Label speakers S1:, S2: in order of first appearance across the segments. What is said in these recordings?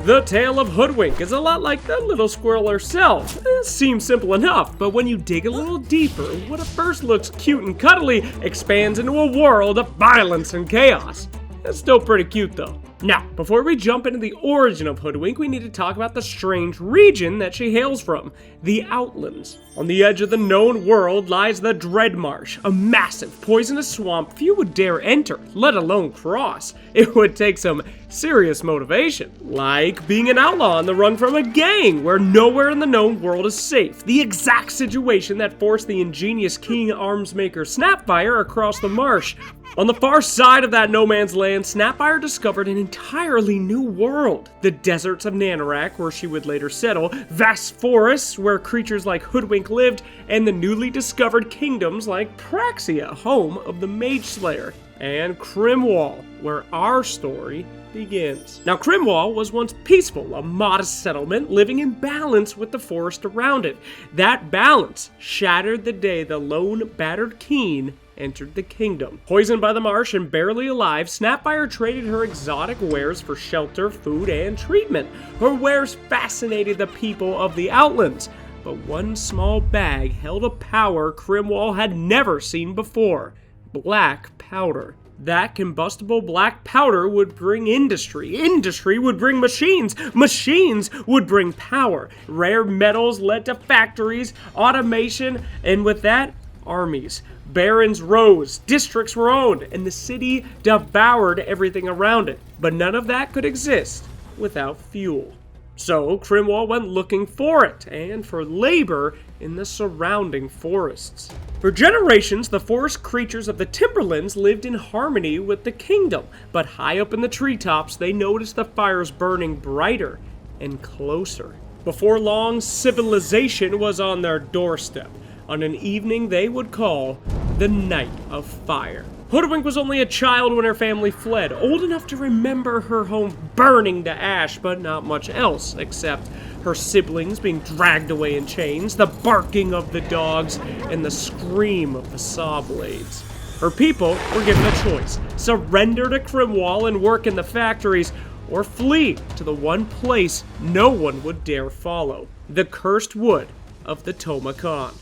S1: The tale of Hoodwink is a lot like the little squirrel herself. It seems simple enough, but when you dig a little deeper, what at first looks cute and cuddly expands into a world of violence and chaos. It's still pretty cute though. Now, before we jump into the origin of Hoodwink, we need to talk about the strange region that she hails from, the Outlands. On the edge of the known world lies the Dreadmarsh, a massive, poisonous swamp few would dare enter, let alone cross. It would take some serious motivation, like being an outlaw on the run from a gang where nowhere in the known world is safe, the exact situation that forced the ingenious king armsmaker Snapfire across the marsh. On the far side of that no man's land, Snapfire discovered an entirely new world. The deserts of Nanorak, where she would later settle, vast forests where creatures like Hoodwink lived, and the newly discovered kingdoms like Praxia, home of the Mage Slayer, and Crimwell, where our story begins. Now, Crimwell was once peaceful, a modest settlement living in balance with the forest around it. That balance shattered the day the lone battered Keen entered the kingdom. Poisoned by the marsh and barely alive, Snapfire traded her exotic wares for shelter, food, and treatment. Her wares fascinated the people of the Outlands, but one small bag held a power Crimwell had never seen before: black powder. That combustible black powder would bring industry. Industry would bring machines. Machines would bring power. Rare metals led to factories, automation, and with that, armies. Barons rose, districts were owned, and the city devoured everything around it. But none of that could exist without fuel. So Crimwell went looking for it, and for labor in the surrounding forests. For generations, the forest creatures of the Timberlands lived in harmony with the kingdom, but high up in the treetops, they noticed the fires burning brighter and closer. Before long, civilization was on their doorstep, on an evening they would call the Night of Fire. Hoodwink was only a child when her family fled, old enough to remember her home burning to ash, but not much else, except her siblings being dragged away in chains, the barking of the dogs, and the scream of the saw blades. Her people were given a choice: surrender to Crimwell and work in the factories, or flee to the one place no one would dare follow, the cursed wood of the Tomaon.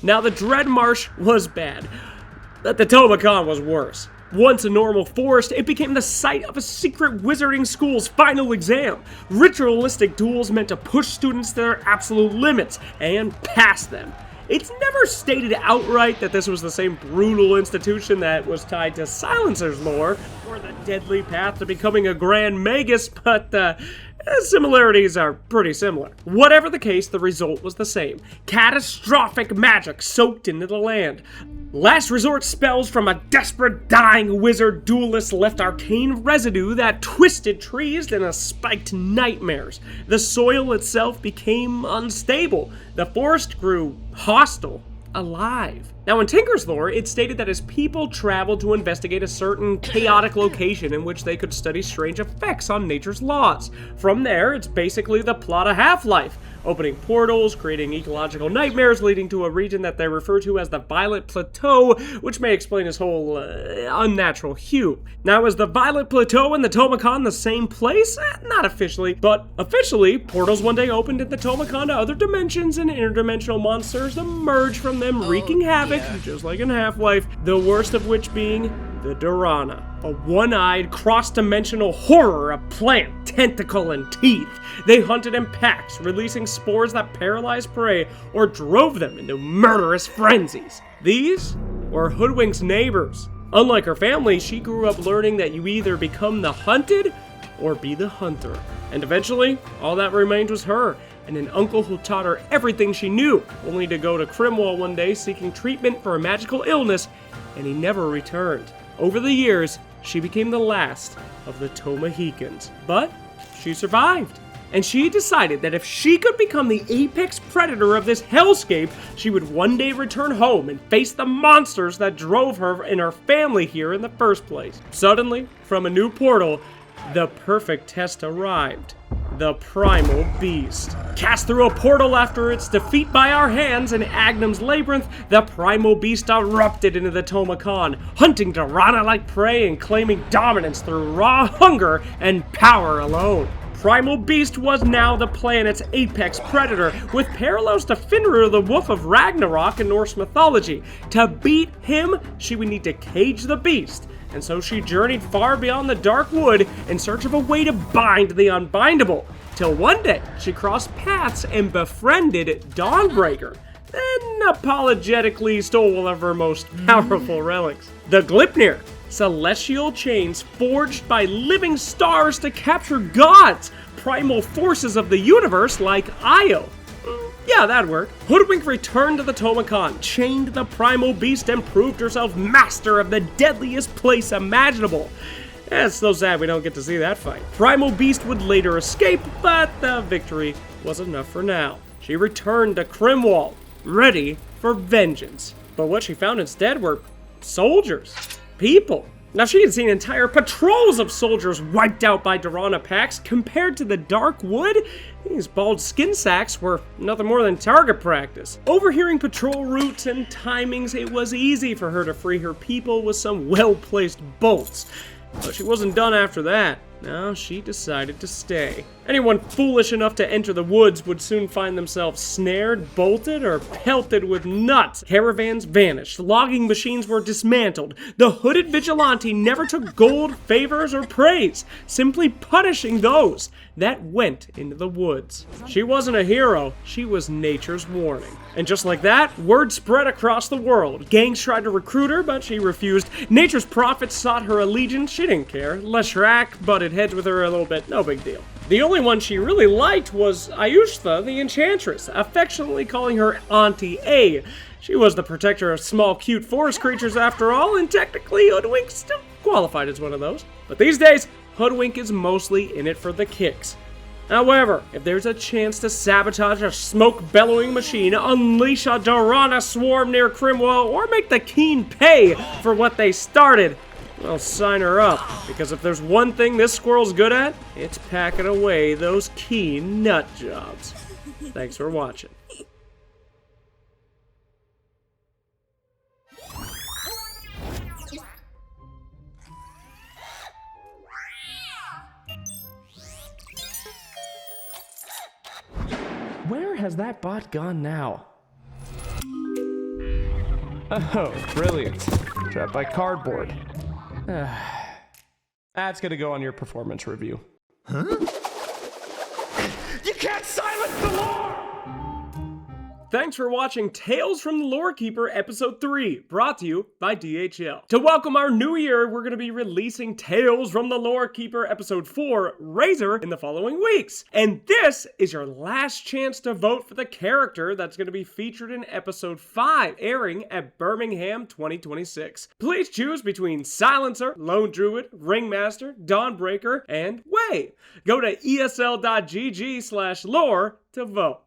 S1: Now, the Dreadmarsh was bad, but the Tomaon was worse. Once a normal forest, it became the site of a secret wizarding school's final exam. Ritualistic duels meant to push students to their absolute limits and pass them. It's never stated outright that this was the same brutal institution that was tied to Silencer's lore, or the deadly path to becoming a Grand Magus, but the similarities are pretty similar. Whatever the case, the result was the same: catastrophic magic soaked into the land. Last resort spells from a desperate dying wizard duelist left arcane residue that twisted trees into spiked nightmares. The soil itself became unstable. The forest grew hostile, alive. Now, in Tinker's lore, it stated that his people traveled to investigate a certain chaotic location in which they could study strange effects on nature's laws. From there, it's basically the plot of Half-Life: opening portals, creating ecological nightmares, leading to a region that they refer to as the Violet Plateau, which may explain his whole unnatural hue. Now, is the Violet Plateau and the Tomaon the same place? Not officially, but officially, portals one day opened in the Tomaon to other dimensions, and interdimensional monsters emerged from them, wreaking havoc, just like in Half-Life, the worst of which being the Dorana, a one-eyed, cross-dimensional horror of plant, tentacle, and teeth. They hunted in packs, releasing spores that paralyzed prey or drove them into murderous frenzies. These were Hoodwink's neighbors. Unlike her family, she grew up learning that you either become the hunted or be the hunter. And eventually, all that remained was her, and an uncle who taught her everything she knew, only to go to Crimwell one day seeking treatment for a magical illness, and he never returned. Over the years, she became the last of the Tomahicans, but she survived. And she decided that if she could become the apex predator of this hellscape, she would one day return home and face the monsters that drove her and her family here in the first place. Suddenly, from a new portal, the perfect test arrived: the Primal Beast. Cast through a portal after its defeat by our hands in Agnum's Labyrinth, the Primal Beast erupted into the Tomaon, hunting Dorana like prey and claiming dominance through raw hunger and power alone. primal beast was now the planet's apex predator, with parallels to Fenrir the Wolf of Ragnarok in Norse mythology. To beat him, she would need to cage the beast, and so she journeyed far beyond the dark wood in search of a way to bind the unbindable, till one day she crossed paths and befriended Dawnbreaker, then apologetically stole one of her most powerful relics, the Gleipnir, celestial chains forged by living stars to capture gods, primal forces of the universe like Io. Yeah, that'd work. Hoodwink returned to the Tomaon, chained the primal beast, and proved herself master of the deadliest place imaginable. It's so sad we don't get to see that fight. Primal Beast would later escape, but the victory was enough for now. She returned to Crimwell, ready for vengeance. But what she found instead were soldiers. People. Now, she had seen entire patrols of soldiers wiped out by Dorana packs. Compared to the Dark Wood, these bald skin sacks were nothing more than target practice. Overhearing patrol routes and timings, it was easy for her to free her people with some well-placed bolts. But she wasn't done after that. No, she decided to stay. Anyone foolish enough to enter the woods would soon find themselves snared, bolted, or pelted with nuts. Caravans vanished, logging machines were dismantled. The hooded vigilante never took gold, favors, or praise, simply punishing those that went into the woods. She wasn't a hero, she was nature's warning. And just like that, word spread across the world. Gangs tried to recruit her, but she refused. Nature's prophets sought her allegiance, she didn't care. Leshrac butted heads with her a little bit, no big deal. The only one she really liked was Ayushta, the Enchantress, affectionately calling her Auntie A. She was the protector of small, cute forest creatures after all, and technically Hoodwink still qualified as one of those. But these days, Hoodwink is mostly in it for the kicks. However, if there's a chance to sabotage a smoke-bellowing machine, unleash a Dorana swarm near Crimwell, or make the Keen pay for what they started, well, sign her up, because if there's one thing this squirrel's good at, it's packing away those Keen nut jobs. Thanks for watching. Where has that bot gone now? Oh, brilliant. Trapped by cardboard. That's gonna go on your performance review. Huh? You can't silence the lore! Thanks for watching Tales from the Lorekeeper Episode 3, brought to you by DHL. To welcome our new year, we're going to be releasing Tales from the Lorekeeper Episode 4, Razor, in the following weeks. And this is your last chance to vote for the character that's going to be featured in Episode 5, airing at Birmingham 2026. Please choose between Silencer, Lone Druid, Ringmaster, Dawnbreaker, and Way. Go to esl.gg/lore to vote.